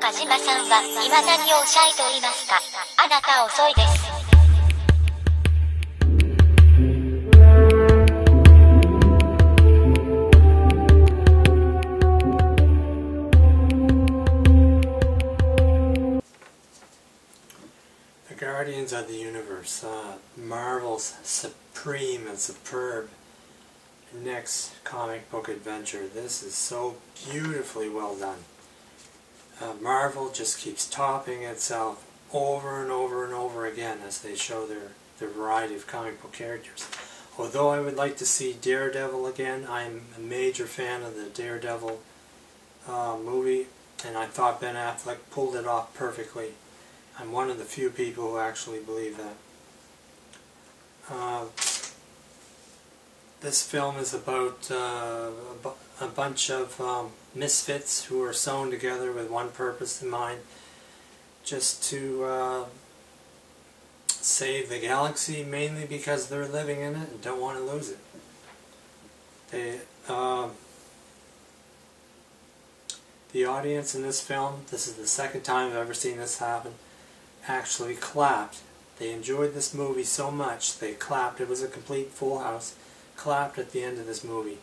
中島さんは今何をおっしゃいと言いますか。あなた遅いです。The Guardians of the Universe, Marvel's supreme and superb next comic book adventure. This is so beautifully well done. Marvel just keeps topping itself over and over and over again as they show their variety of comic book characters. Although I would like to see Daredevil again, I'm a major fan of the Daredevil movie, and I thought Ben Affleck pulled it off perfectly. I'm one of the few people who actually believe that. This film is about a bunch of misfits who are sewn together with one purpose in mind, just to save the galaxy, mainly because they're living in it and don't want to lose it. The audience in this film, this is the second time I've ever seen this happen, actually clapped. They enjoyed this movie so much they clapped. It was a complete full house. Clapped at the end of this movie.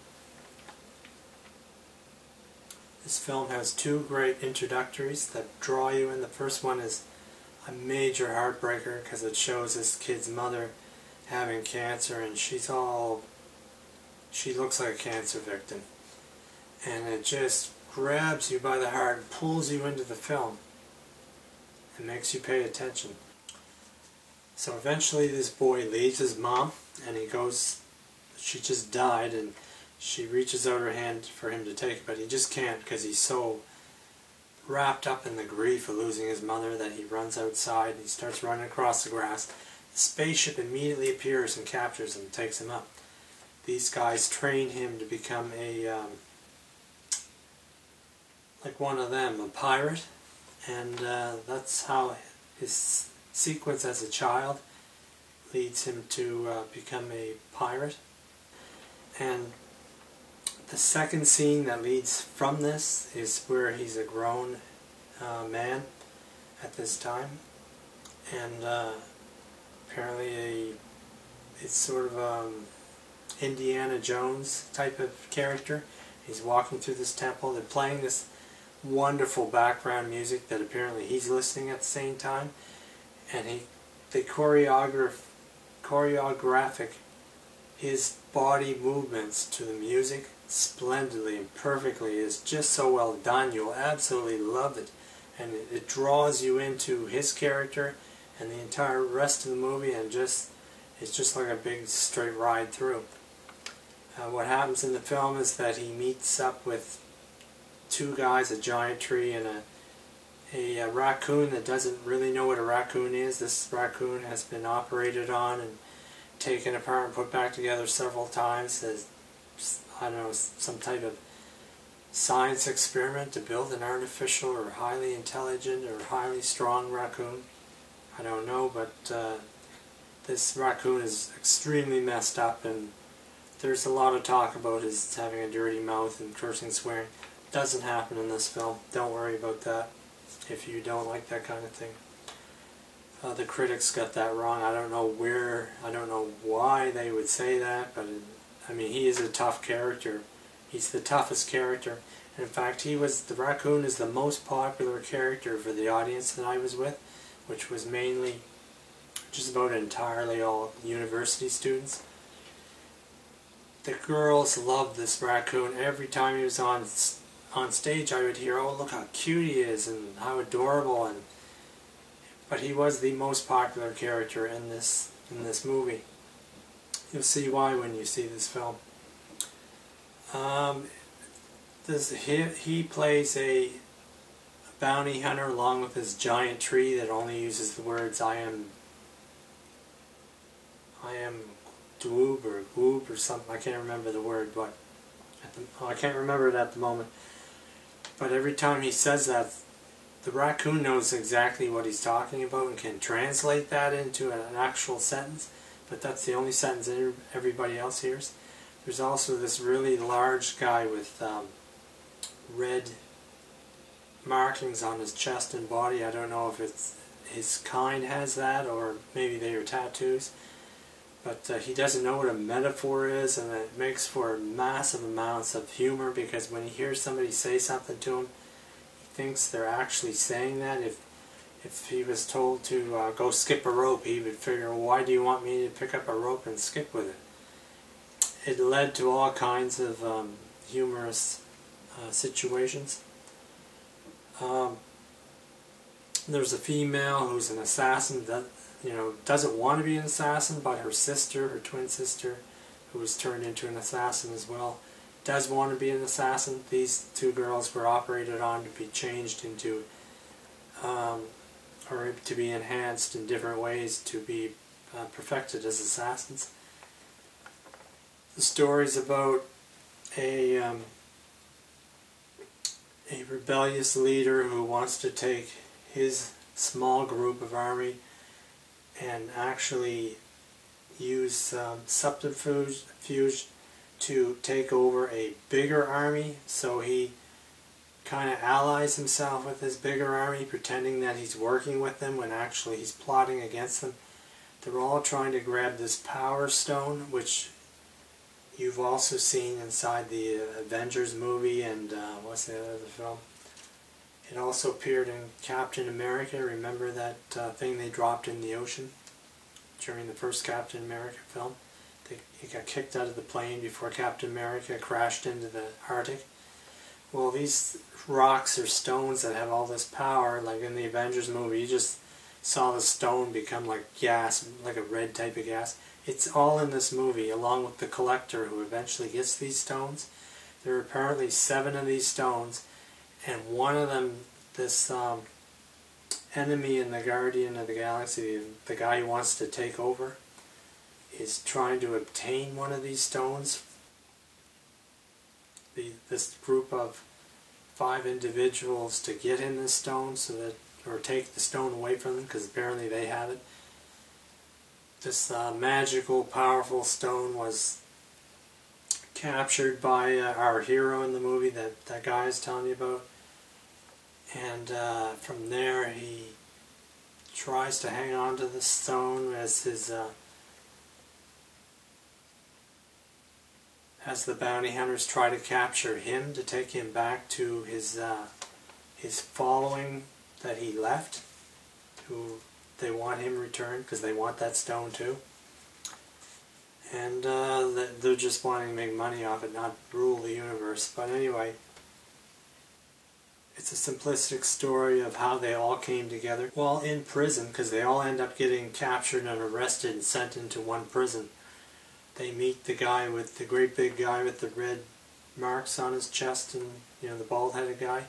This film has two great introductories that draw you in. The first one is a major heartbreaker because it shows this kid's mother having cancer, and she looks like a cancer victim, and it just grabs you by the heart and pulls you into the film and makes you pay attention. So eventually this boy leaves his mom and he goes, she just died, and she reaches out her hand for him to take it, but he just can't because he's so wrapped up in the grief of losing his mother that he runs outside and he starts running across the grass. The spaceship immediately appears and captures him and takes him up. These guys train him to become like one of them, a pirate, and that's how his sequence as a child leads him to become a pirate. And the second scene that leads from this is where he's a grown man at this time, and apparently it's sort of Indiana Jones type of character. He's walking through this temple. They're playing this wonderful background music that apparently he's listening at the same time, and they choreographic his body movements to the music splendidly and perfectly. It's just so well done. You'll absolutely love it, and it draws you into his character and the entire rest of the movie, and it's just like a big straight ride through. What happens in the film is that he meets up with two guys, a giant tree and a raccoon that doesn't really know what a raccoon is. This raccoon has been operated on and taken apart and put back together several times as, I don't know, some type of science experiment to build an artificial or highly intelligent or highly strong raccoon. I don't know, but this raccoon is extremely messed up, and there's a lot of talk about his having a dirty mouth and cursing and swearing. Doesn't happen in this film. Don't worry about that if you don't like that kind of thing. The critics got that wrong. I don't know why they would say that, but I mean, he is a tough character. He's the toughest character. And in fact, the raccoon is the most popular character for the audience that I was with, which was mainly just about entirely all university students. The girls loved this raccoon. Every time he was on stage, I would hear, "Oh, look how cute he is and how adorable," but he was the most popular character in this movie. You'll see why when you see this film. He plays a bounty hunter along with this giant tree that only uses the words I am Dwoob or Whoop or something. I can't remember the word, but I can't remember it at the moment. But every time he says that, the raccoon knows exactly what he's talking about and can translate that into an actual sentence, but that's the only sentence that everybody else hears. There's also this really large guy with red markings on his chest and body. I don't know if it's his kind has that, or maybe they are tattoos. But he doesn't know what a metaphor is, and it makes for massive amounts of humor, because when he hears somebody say something to him, he thinks they're actually saying that. If he was told to go skip a rope, he would figure, well, why do you want me to pick up a rope and skip with it? It led to all kinds of humorous situations. There's a female who's an assassin that doesn't want to be an assassin, but her sister, her twin sister, who was turned into an assassin as well, does want to be an assassin. These two girls were operated on to be changed into, or to be enhanced in different ways to be perfected as assassins. The story's about a rebellious leader who wants to take his small group of army and actually use subterfuge to take over a bigger army. So he kind of allies himself with this bigger army, pretending that he's working with them when actually he's plotting against them. They're all trying to grab this Power Stone, which you've also seen inside the Avengers movie and what's the other film? It also appeared in Captain America. Remember that thing they dropped in the ocean during the first Captain America film? He got kicked out of the plane before Captain America crashed into the Arctic. Well, these rocks or stones that have all this power, like in the Avengers movie, you just saw the stone become like gas, like a red type of gas. It's all in this movie, along with the Collector, who eventually gets these stones. There are apparently 7 of these stones, and one of them, this enemy in the Guardian of the Galaxy, the guy who wants to take over, is trying to obtain one of these stones. This group of 5 individuals to get him this stone, so that, or take the stone away from them, because apparently they have it. This magical, powerful stone was captured by our hero in the movie that guy is telling you about. And from there he tries to hang on to the stone as his as the bounty hunters try to capture him to take him back to his following that he left, who they want him returned because they want that stone too. And they're just wanting to make money off it, not rule the universe. But anyway, it's a simplistic story of how they all came together while in prison, because they all end up getting captured and arrested and sent into one prison. They meet the guy with the great big guy with the red marks on his chest, and the bald-headed guy,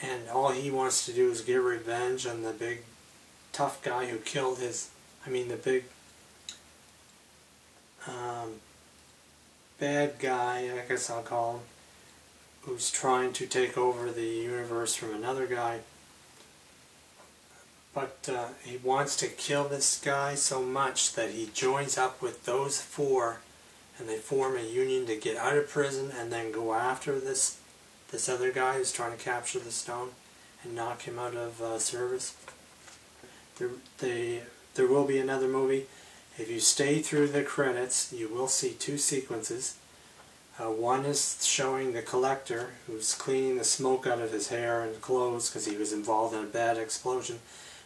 and all he wants to do is get revenge on the big tough guy who killed the big bad guy, I guess I'll call him, who's trying to take over the universe from another guy. But he wants to kill this guy so much that he joins up with those 4, and they form a union to get out of prison and then go after this other guy who's trying to capture the stone and knock him out of service. There will be another movie. If you stay through the credits, you will see 2 sequences. One is showing the Collector, who's cleaning the smoke out of his hair and clothes because he was involved in a bad explosion.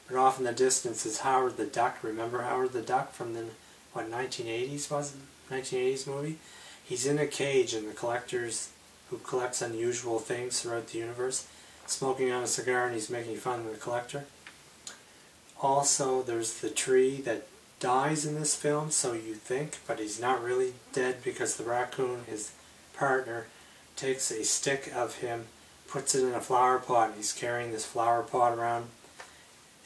But off in the distance is Howard the Duck. Remember Howard the Duck from the 1980s was it? 1980s movie? He's in a cage, and the Collector's who collects unusual things throughout the universe, smoking on a cigar, and he's making fun of the Collector. Also, there's the tree that dies in this film, so you think, but he's not really dead, because the raccoon, his partner, takes a stick of him, puts it in a flower pot, and he's carrying this flower pot around.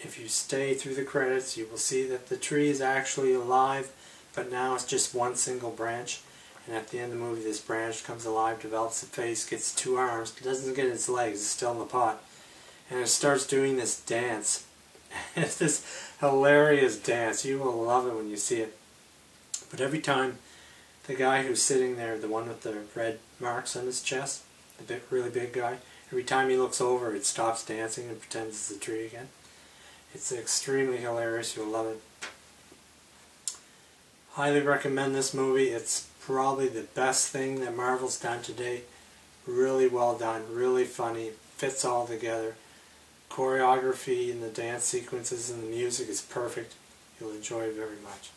If you stay through the credits, you will see that the tree is actually alive, but now it's just one single branch. And at the end of the movie, this branch comes alive, develops a face, gets 2 arms, doesn't get its legs, it's still in the pot. And it starts doing this dance. It's this hilarious dance. You will love it when you see it. But every time the guy who's sitting there, the one with the red marks on his chest, the really big guy, Every time he looks over, it stops dancing and pretends it's a tree again. It's extremely hilarious. You'll love it. Highly recommend this movie. It's probably the best thing that Marvel's done today. Really well done, really funny, fits all together. Choreography and the dance sequences and the music is perfect. You'll enjoy it very much.